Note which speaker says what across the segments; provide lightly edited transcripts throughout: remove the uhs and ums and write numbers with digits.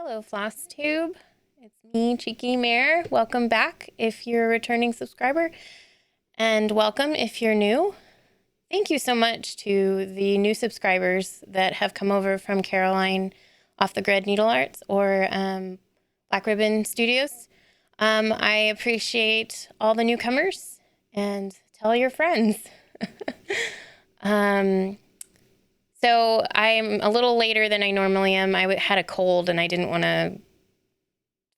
Speaker 1: Hello, FlossTube. It's me, CheekyMare. Welcome back if you're a returning subscriber, and welcome if you're new. Thank you so much to the new subscribers that have come over from Caroline Off the Grid Needle Arts or Black Ribbon Studios. I appreciate all the newcomers, and tell your friends. So I'm a little later than I normally am. I had a cold and I didn't want to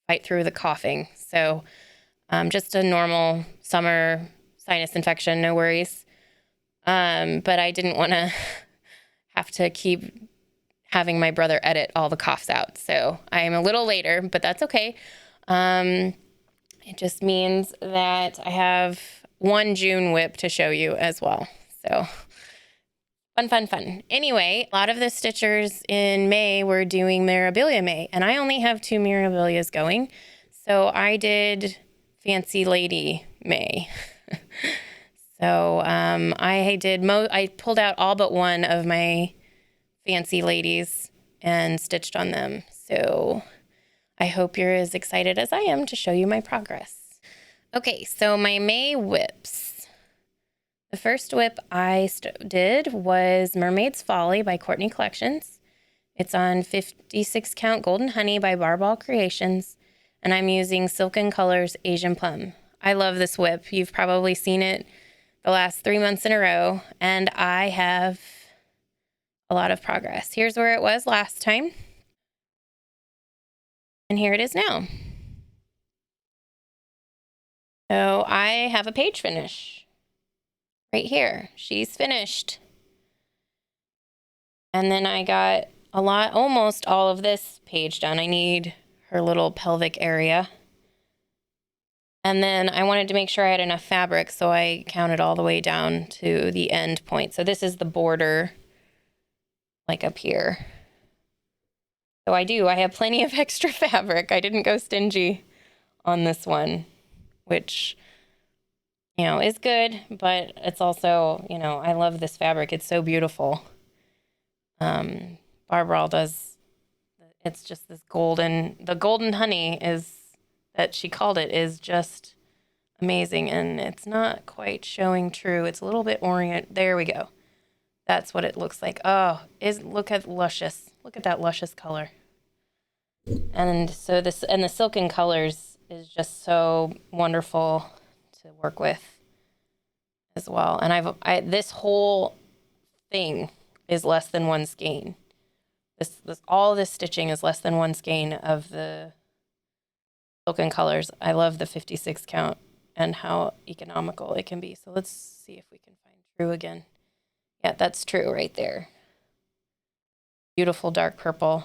Speaker 1: fight through the coughing. So just a normal summer sinus infection, no worries. But I didn't want to have to keep having my brother edit all the coughs out. So I am a little later, but that's okay. It just means that I have one June WIP to show you as well. So fun. Anyway, a lot of the stitchers in May were doing Mirabilia May, and I only have 2 Mirabilias going. So I did Fancy Lady May. So I pulled out all but one of my Fancy Ladies and stitched on them. So I hope you're as excited as I am to show you my progress. Okay, so my May WIPs. The first WIP I did was Mermaid's Folly by Cortney Collections. It's on 56 count Golden Honey by Barball Creations, and I'm using Silken Colors Asian Plum. I love this WIP. You've probably seen it the last 3 months in a row, and I have a lot of progress. Here's where it was last time, and here it is now. So I have a page finish. Right here, she's finished. And then I got almost all of this page done. I need her little pelvic area. And then I wanted to make sure I had enough fabric, so I counted all the way down to the end point. So this is the border, like up here. So I have plenty of extra fabric. I didn't go stingy on this one, which, you know, is good, but it's also, you know, I love this fabric. It's so beautiful. Barbara does, it's just this the golden honey that she called it is just amazing, and it's not quite showing true. It's a little bit orient. There we go. That's what it looks like. Oh, look at that luscious color. And so the Silken Colors is just so wonderful to work with as well. And this whole thing is less than 1 skein. All this stitching is less than 1 skein of the Silken Colors. I love the 56 count and how economical it can be. So let's see if we can find true again. Yeah, that's true right there. Beautiful dark purple,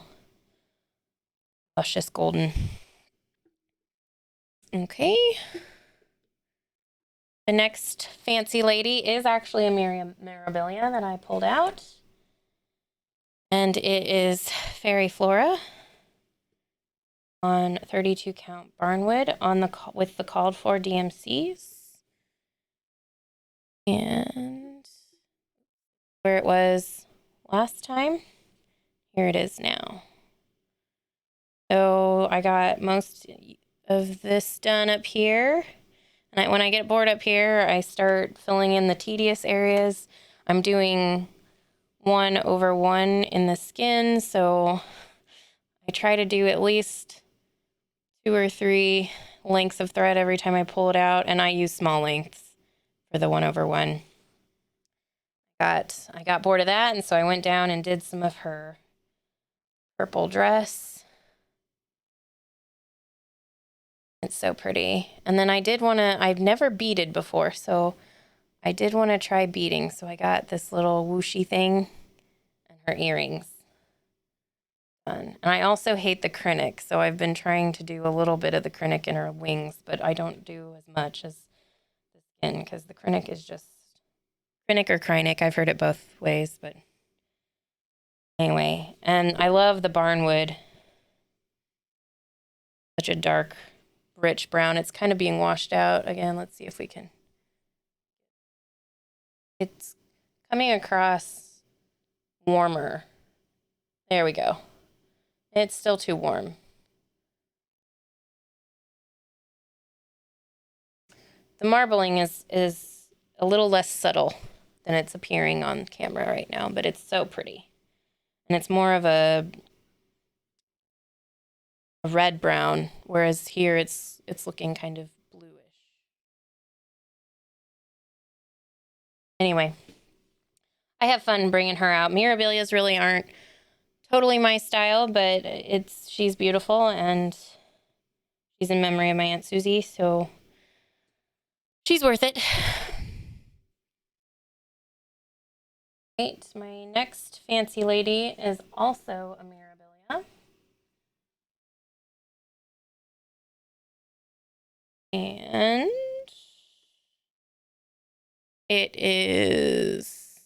Speaker 1: luscious golden. Okay. The next Fancy Lady is actually a Mirabilia that I pulled out. And it is Fairy Flora on 32 count Barnwood with the called for DMCs. And where it was last time, here it is now. So I got most of this done up here. And when I get bored up here, I start filling in the tedious areas. I'm doing 1/1 in the skin, so I try to do at least 2 or 3 lengths of thread every time I pull it out, and I use small lengths for the 1/1. I got bored of that, and so I went down and did some of her purple dress. It's so pretty. And then I've never beaded before, so I did want to try beading. So I got this little whooshy thing and her earrings. Fun. And I also hate the Kreinik, so I've been trying to do a little bit of the Kreinik in her wings, but I don't do as much as the skin because the Kreinik is just Kreinik or Kreinik. I've heard it both ways, but anyway. And I love the Barnwood. Such a dark, rich brown. It's kind of being washed out again. Let's see if we can. It's coming across warmer. There we go. It's still too warm. the marbling is a little less subtle than it's appearing on camera right now, but it's so pretty. And it's more of a red brown, whereas here it's looking kind of bluish. Anyway, I have fun bringing her out. Mirabilias really aren't totally my style, but she's beautiful, and she's in memory of my Aunt Susie, so she's worth it. Right, my next fancy lady is also a Mirabilia. And it is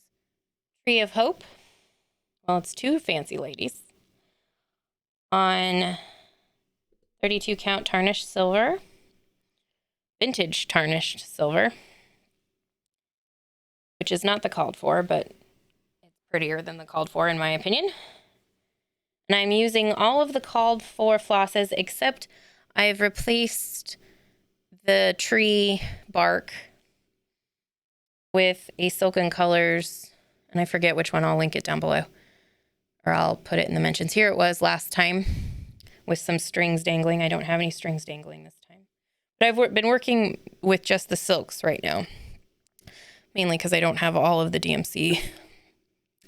Speaker 1: Tree of Hope. Well, it's two fancy ladies on 32 count tarnished silver, vintage tarnished silver, which is not the called for, but it's prettier than the called for in my opinion. And I'm using all of the called for flosses, except I've replaced the tree bark with a Silken Colors, and I forget which one. I'll link it down below, or I'll put it in the mentions. Here it was last time with some strings dangling. I don't have any strings dangling this time, but I've been working with just the silks right now, mainly because I don't have all of the DMC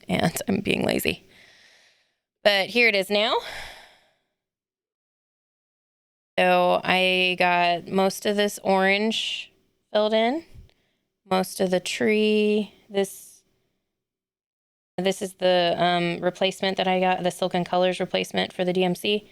Speaker 1: and I'm being lazy. But here it is now. So I got most of this orange filled in, most of the tree. This is the replacement that I got, the Silken Colors replacement for the DMC.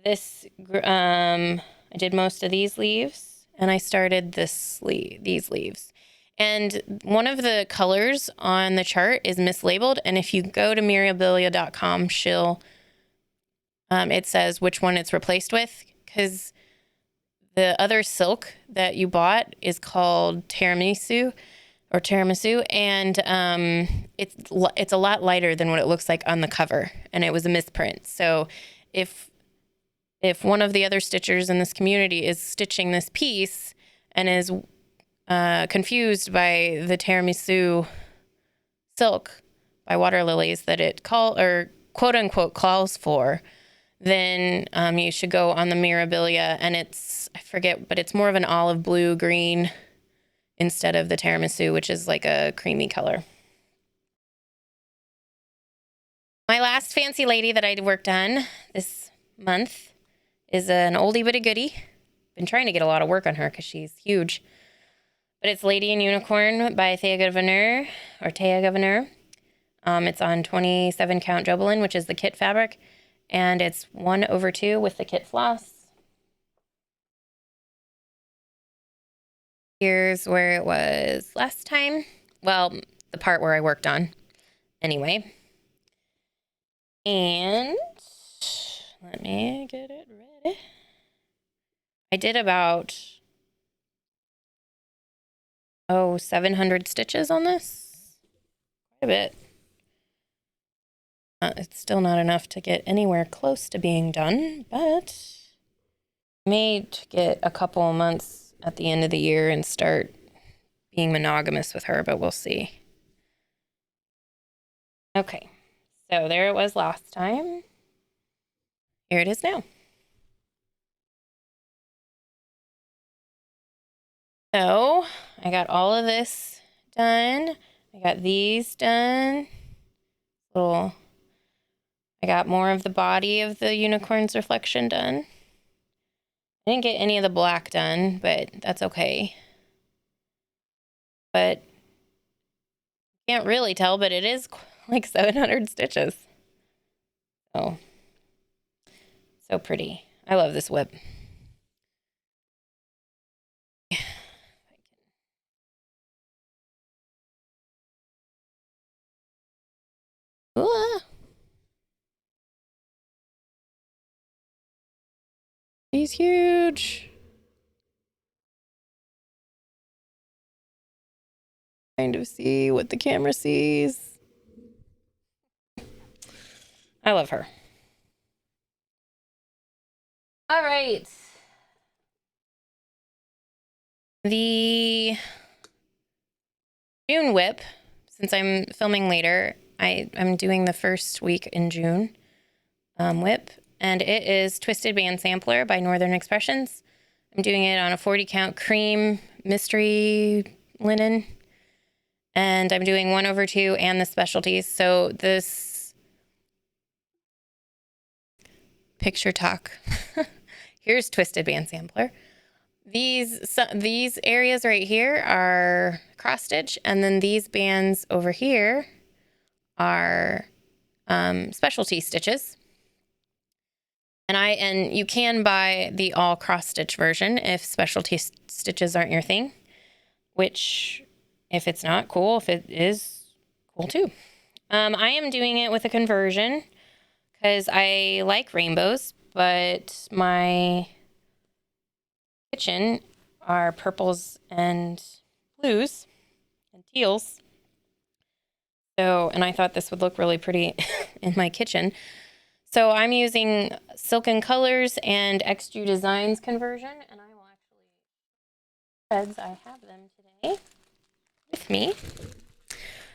Speaker 1: I did most of these leaves, and I started these leaves. And one of the colors on the chart is mislabeled, and if you go to Mirabilia.com, it says which one it's replaced with, because the other silk that you bought is called tiramisu, and it's a lot lighter than what it looks like on the cover, and it was a misprint. So if one of the other stitchers in this community is stitching this piece and is confused by the tiramisu silk by Water Lilies that it quote unquote calls for, then you should go on the Mirabilia, and I forget, but it's more of an olive blue green instead of the tiramisu, which is like a creamy color. My last fancy lady that I worked on this month is an oldie but a goodie. Been trying to get a lot of work on her because she's huge. But it's Lady and Unicorn by Thea Gouverneur. It's on 27 count Jobelin, which is the kit fabric. And it's 1/2 with the kit floss. Here's where it was last time. Well, the part where I worked on. Anyway. And let me get it ready. I did about 700 stitches on this. Quite a bit. It's still not enough to get anywhere close to being done, but I may get a couple of months at the end of the year and start being monogamous with her, but we'll see. Okay, so there it was last time. Here it is now. So I got all of this done. I got these done. I got more of the body of the unicorn's reflection done. I didn't get any of the black done, but that's okay. But can't really tell, but it is like 700 stitches. Oh, so pretty. I love this whip. Ooh. He's huge. Kind of see what the camera sees. I love her. All right. The June WIP, since I'm filming later, I'm doing the first week in June WIP, and it is Twisted Band Sampler by Northern Expressions. I'm doing it on a 40 count cream mystery linen, and I'm doing 1/2 and the specialties. So this picture talk. Here's Twisted Band Sampler. These areas right here are cross stitch, and then these bands over here are specialty stitches. And you can buy the all cross stitch version if specialty stitches aren't your thing, which if it's not, cool. If it is, cool too. I am doing it with a conversion because I like rainbows, but my kitchen are purples and blues and teals. So, and I thought this would look really pretty in my kitchen. So I'm using Silken Colors and XG Designs conversion, and I will actually, threads, I have them today with me.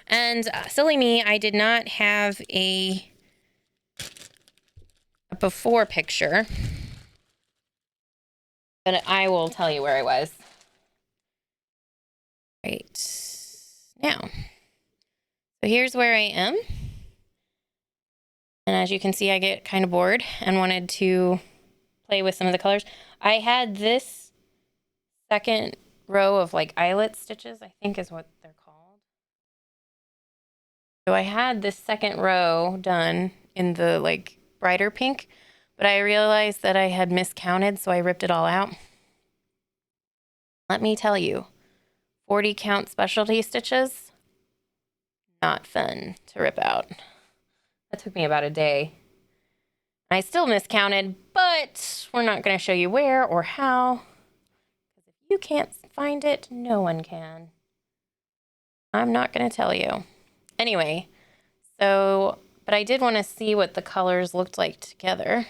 Speaker 1: And silly me, I did not have a before picture, but I will tell you where I was right now. So here's where I am. And as you can see, I get kind of bored and wanted to play with some of the colors. I had this second row of like eyelet stitches, I think is what they're called. So I had this second row done in the like brighter pink, but I realized that I had miscounted, so I ripped it all out. Let me tell you, 40 count specialty stitches, not fun to rip out. That took me about a day. I still miscounted, but we're not going to show you where or how. Because if you can't find it, no one can. I'm not going to tell you. Anyway, so, but I did want to see what the colors looked like together.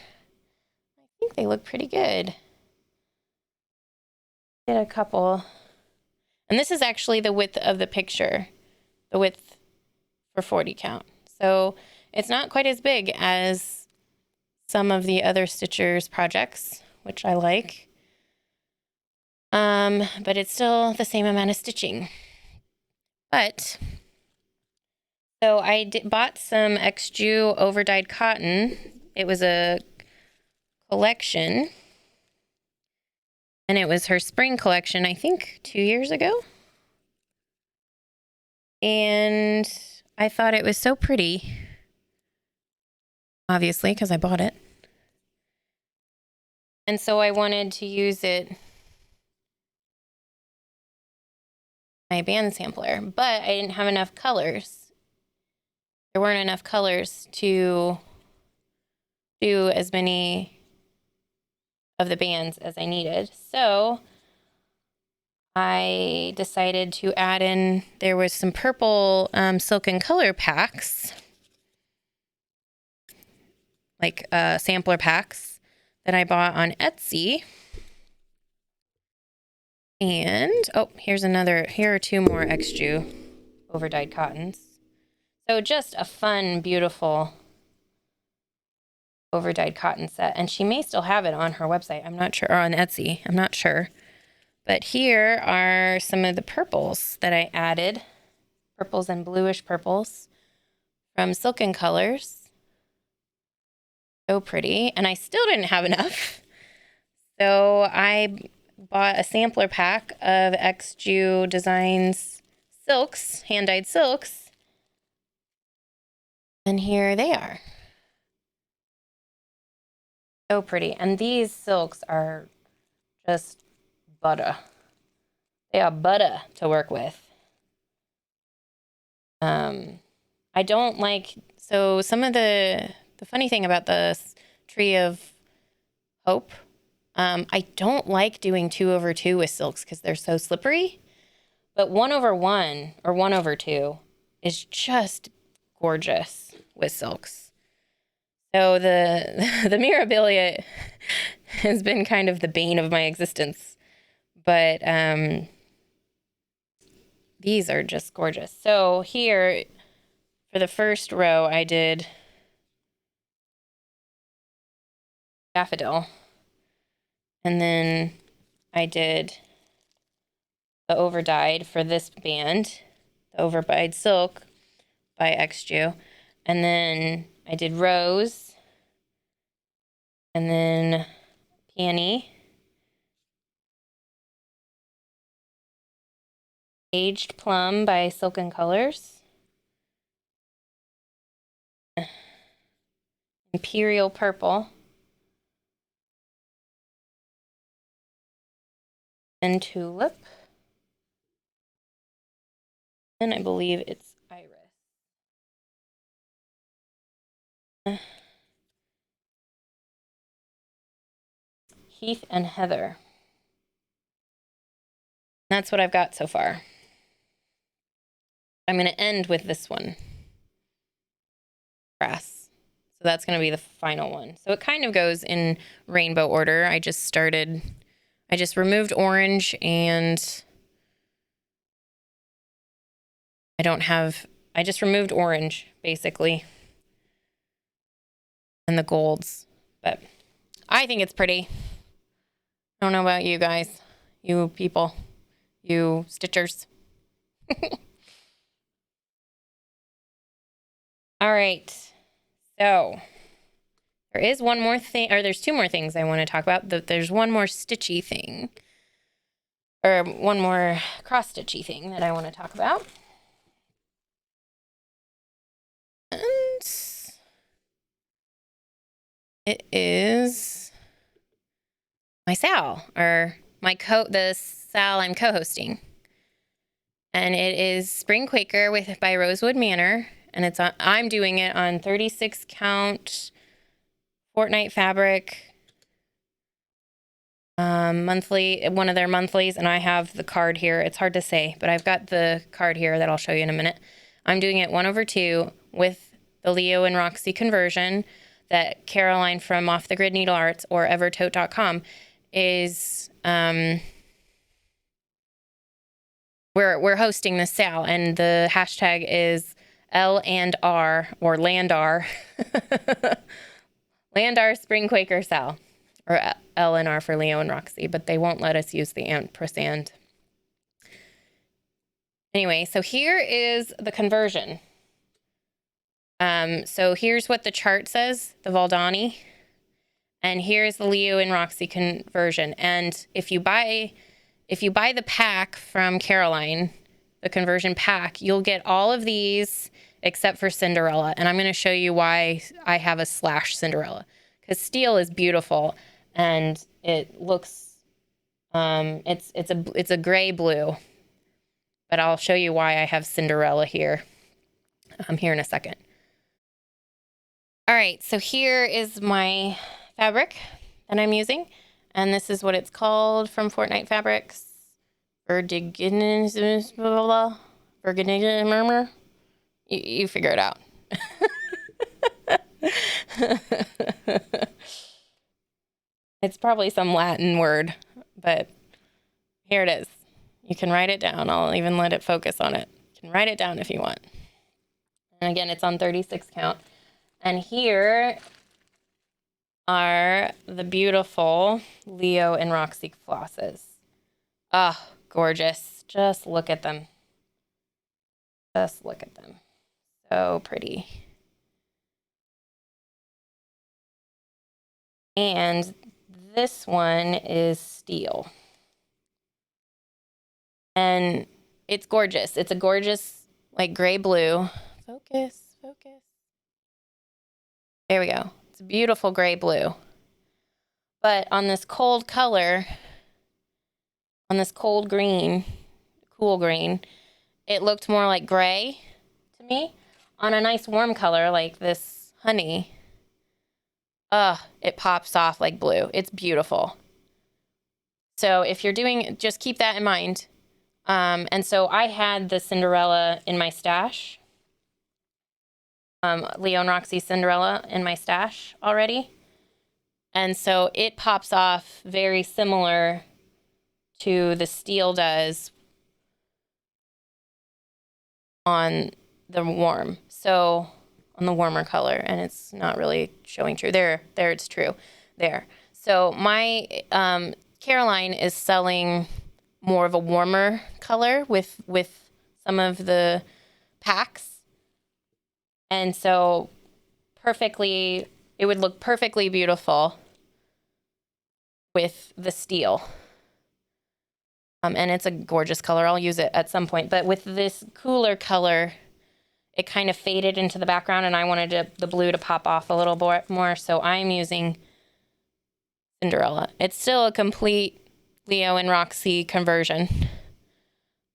Speaker 1: I think they look pretty good. Did a couple. And this is actually the width of the picture, the width for 40 count. So it's not quite as big as some of the other Stitchers projects, which I like. But it's still the same amount of stitching. But, so I bought some XG over-dyed cotton. It was a collection. And it was her spring collection, I think 2 years ago. And I thought it was so pretty. Obviously, because I bought it. And so I wanted to use it, my band sampler, but I didn't have enough colors. There weren't enough colors to do as many of the bands as I needed. So I decided to add in, there was some purple Silken Color packs, like sampler packs that I bought on Etsy. And, oh, here's another, here are two more XG over-dyed cottons. So just a fun, beautiful over-dyed cotton set. And she may still have it on her website. I'm not sure, or on Etsy. I'm not sure. But here are some of the purples that I added. Purples and bluish purples from Silken Colors. So pretty. And I still didn't have enough. So I bought a sampler pack of XG Designs silks, hand-dyed silks. And here they are. So pretty. And these silks are just butter. They are butter to work with. I don't like, so some of the funny thing about the Tree of Hope, I don't like doing 2/2 with silks because they're so slippery. But 1/1 or 1/2 is just gorgeous with silks. So the Mirabilia has been kind of the bane of my existence. But these are just gorgeous. So here, for the first row, I did daffodil. And then I did the overdyed for this band, the overdyed silk by XJU. And then I did rose, and then peony, aged plum by Silken Colors, imperial purple, and tulip. And I believe it's iris. Heath and heather. That's what I've got so far. I'm going to end with this one. Grass. So that's going to be the final one. So it kind of goes in rainbow order. I just removed orange, and I just removed orange, basically. And the golds. But I think it's pretty. I don't know about you guys. You people. You stitchers. All right. So there is one more thing, or there's two more things I want to talk about. There's one more stitchy thing, or one more cross-stitchy thing that I want to talk about. And it is my SAL, or the SAL I'm co-hosting. And it is Spring Quaker by Rosewood Manor. And I'm doing it on 36 count fortnight fabric, monthly, one of their monthlies. And I have the card here. It's hard to say, but I've got the card here that I'll show you in a minute. I'm doing it 1/2 with the Leo and Roxy conversion that Caroline from Off the Grid Needle Arts or evertote.com is, we're hosting the SAL, and the hashtag is L&R, or LandR, LandRSpringQuakerSAL, or L&R for Leo and Roxy, but they won't let us use the ampersand. Anyway, so here is the conversion. So here's what the chart says, the Valdani, and here's the Leo and Roxy conversion. And if you buy the pack from Caroline, the conversion pack, you'll get all of these except for Cinderella. And I'm going to show you why I have a slash Cinderella. Because steel is beautiful, and it looks, it's a gray blue. But I'll show you why I have Cinderella here. Here in a second. All right, so here is my fabric that I'm using. And this is what it's called from Fortnite Fabrics. Murmur. You figure it out. It's probably some Latin word, but here it is. You can write it down. I'll even let it focus on it. You can write it down if you want. And again, it's on 36 count. And here are the beautiful Leo and Roxy flosses. Oh, gorgeous. Just look at them. Just look at them. So pretty. And this one is steel. And it's gorgeous. It's a gorgeous, like, gray blue. Focus. There we go. It's a beautiful gray blue. But on this cold color, on this cool green, it looked more like gray to me. On a nice warm color like this honey, it pops off like blue. It's beautiful. So if you're doing, just keep that in mind. And so I had the Cinderella in my stash. Leo and Roxy Cinderella in my stash already. And so it pops off very similar to the steel does on the warm. So on the warmer color, and it's not really showing true. There it's true. There. So my Caroline is selling more of a warmer color with some of the packs. And so it would look perfectly beautiful with the steel. And it's a gorgeous color. I'll use it at some point. But with this cooler color, it kind of faded into the background, and I wanted the blue to pop off a little more. So I'm using Cinderella. It's still a complete Leo and Roxy conversion,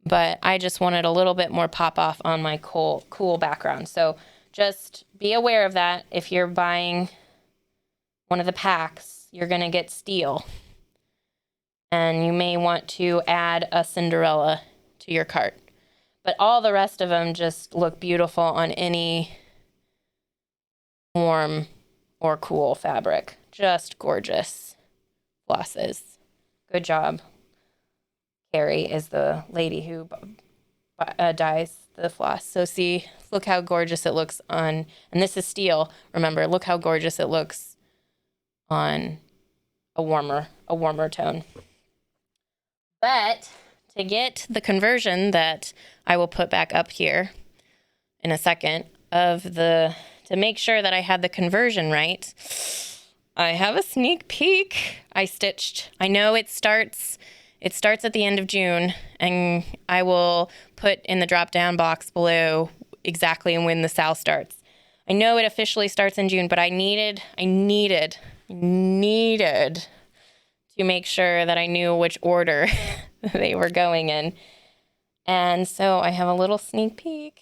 Speaker 1: but I just wanted a little bit more pop off on my cool background. So just be aware of that. If you're buying one of the packs, you're going to get steel, and you may want to add a Cinderella to your cart. But all the rest of them just look beautiful on any warm or cool fabric. Just gorgeous flosses. Good job. Carrie is the lady who dyes the floss. So see, look how gorgeous it looks on, and this is steel. Remember, look how gorgeous it looks on a warmer tone. But to get the conversion that I will put back up here in a second to make sure that I had the conversion right, I have a sneak peek. I know it starts at the end of June, and I will put in the drop down box below exactly when the SAL starts. I know it officially starts in June, but I needed to make sure that I knew which order they were going in. And so I have a little sneak peek.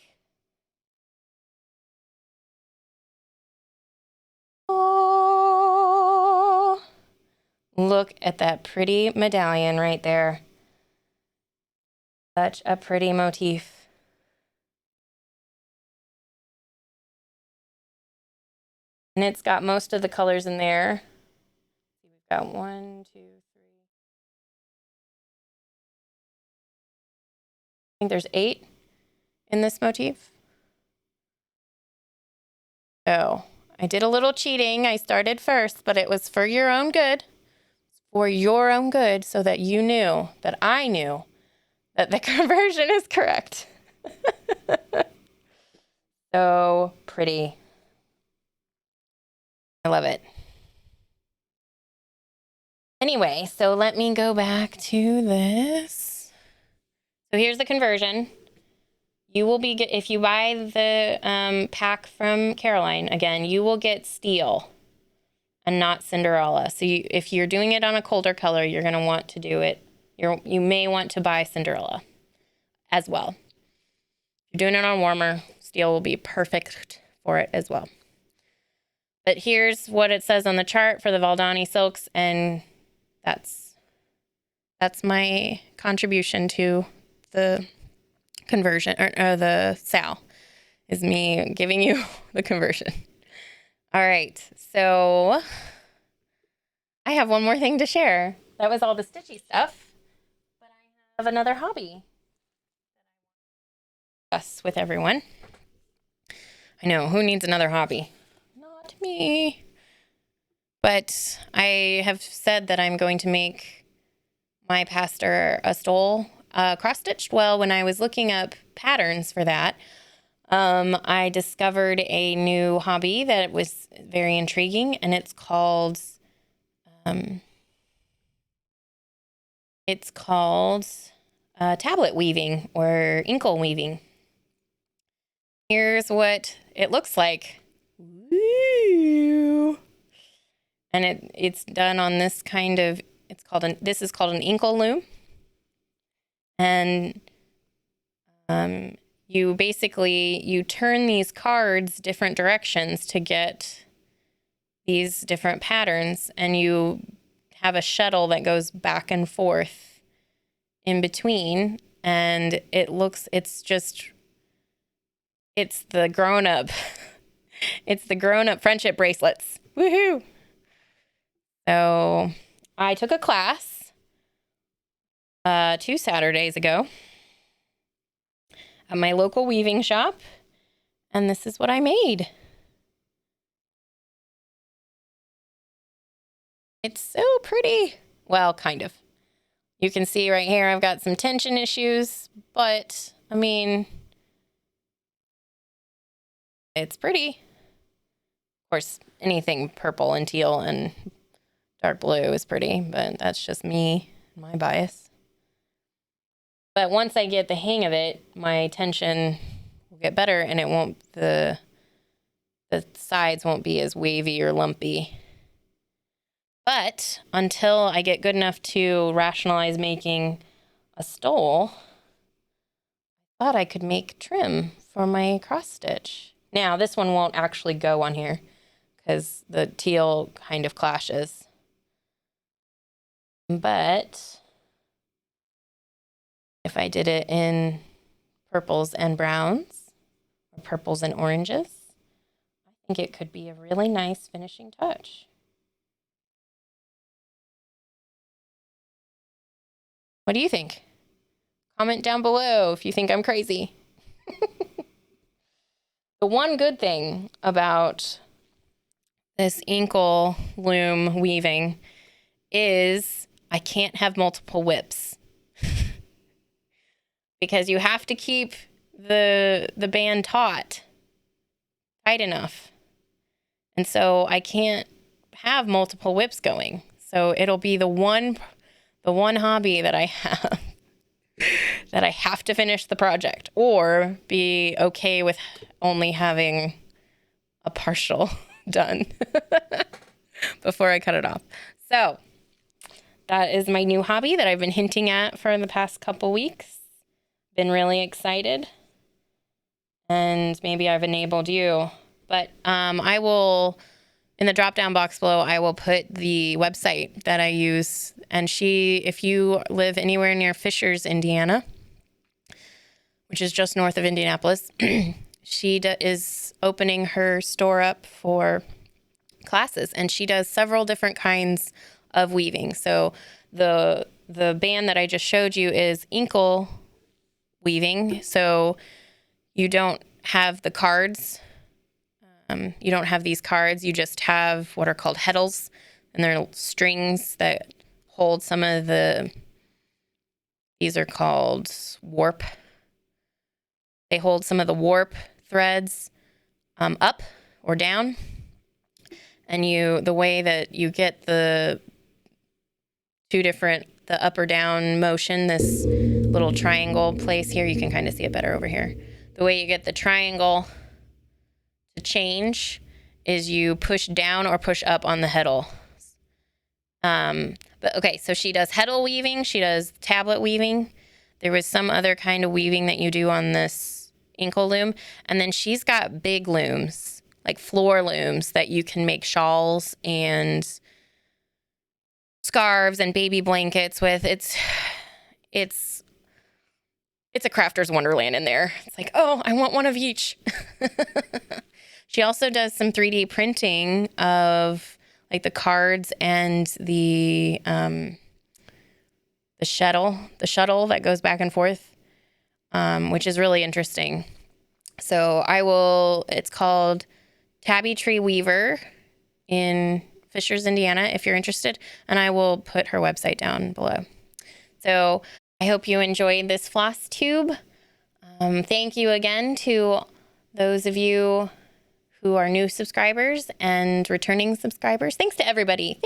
Speaker 1: Oh, look at that pretty medallion right there. Such a pretty motif. And it's got most of the colors in there. We've got 1, 2, 3. I think there's 8 in this motif. So I did a little cheating. I started first, but it was for your own good. For your own good, so that you knew that I knew that the conversion is correct. So pretty. I love it. Anyway, so let me go back to this. So here's the conversion. You will be, if you buy the pack from Caroline, again, you will get steel and not Cinderella. So if you're doing it on a colder color, you're going to want to do it. You may want to buy Cinderella as well. If you're doing it on warmer, steel will be perfect for it as well. But here's what it says on the chart for the Valdani silks, and that's my contribution to the conversion, or the SAL, is me giving you the conversion. All right, so I have one more thing to share. That was all the stitchy stuff, but I have another hobby that I want to discuss with everyone. I know, who needs another hobby? Not me. But I have said that I'm going to make my pastor a stole cross-stitched. Well, when I was looking up patterns for that, I discovered a new hobby that was very intriguing, and it's called tablet weaving or inkle weaving. Here's what it looks like. Woo! And it's done on this kind of, this is called an inkle loom. And you turn these cards different directions to get these different patterns, and you have a shuttle that goes back and forth in between, and it's the grown-up friendship bracelets. Woohoo! So I took a class 2 Saturdays ago at my local weaving shop, and this is what I made. It's so pretty. Well, kind of. You can see right here I've got some tension issues, but I mean, it's pretty. Of course, anything purple and teal and dark blue is pretty, but that's just me, my bias. But once I get the hang of it, my tension will get better, and it won't, the sides won't be as wavy or lumpy. But until I get good enough to rationalize making a stole, I thought I could make trim for my cross stitch. Now, this one won't actually go on here because the teal kind of clashes. But if I did it in purples and browns, or purples and oranges, I think it could be a really nice finishing touch. What do you think? Comment down below if you think I'm crazy. The one good thing about this inkle loom weaving is I can't have multiple WIPs because you have to keep the band tight enough. And so I can't have multiple WIPs going. So it'll be the one hobby that I have that I have to finish the project or be okay with only having a partial done before I cut it off. So that is my new hobby that I've been hinting at for the past couple weeks. Been really excited, and maybe I've enabled you, but I will, in the drop down box below, I will put the website that I use. And if you live anywhere near Fishers, Indiana, which is just north of Indianapolis, she is opening her store up for classes, and she does several different kinds of weaving. So the band that I just showed you is inkle weaving. So you don't have the cards. You don't have these cards. You just have what are called heddles, and they're strings that hold some of these are called warp. They hold some of the warp threads up or down. And the way that you get the up or down motion, this little triangle place here, you can kind of see it better over here. The way you get the triangle to change is you push down or push up on the heddle. But okay, so she does heddle weaving, she does tablet weaving. There was some other kind of weaving that you do on this inkle loom, and then she's got big looms, like floor looms that you can make shawls and scarves and baby blankets with. It's a crafter's wonderland in there. It's like, oh, I want one of each. She also does some 3D printing of like the cards and the shuttle that goes back and forth, which is really interesting. So it's called Tabby Tree Weaver in Fishers, Indiana, if you're interested. And I will put her website down below. So I hope you enjoyed this FlossTube. Thank you again to those of you who are new subscribers and returning subscribers. Thanks to everybody.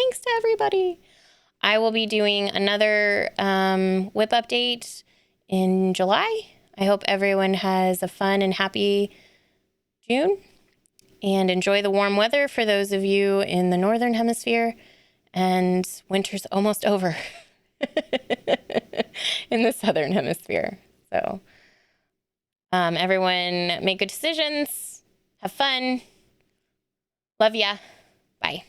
Speaker 1: I will be doing another WIP update in July. I hope everyone has a fun and happy June and enjoy the warm weather for those of you in the Northern Hemisphere. And winter's almost over in the Southern Hemisphere. So everyone make good decisions. Have fun. Love ya. Bye.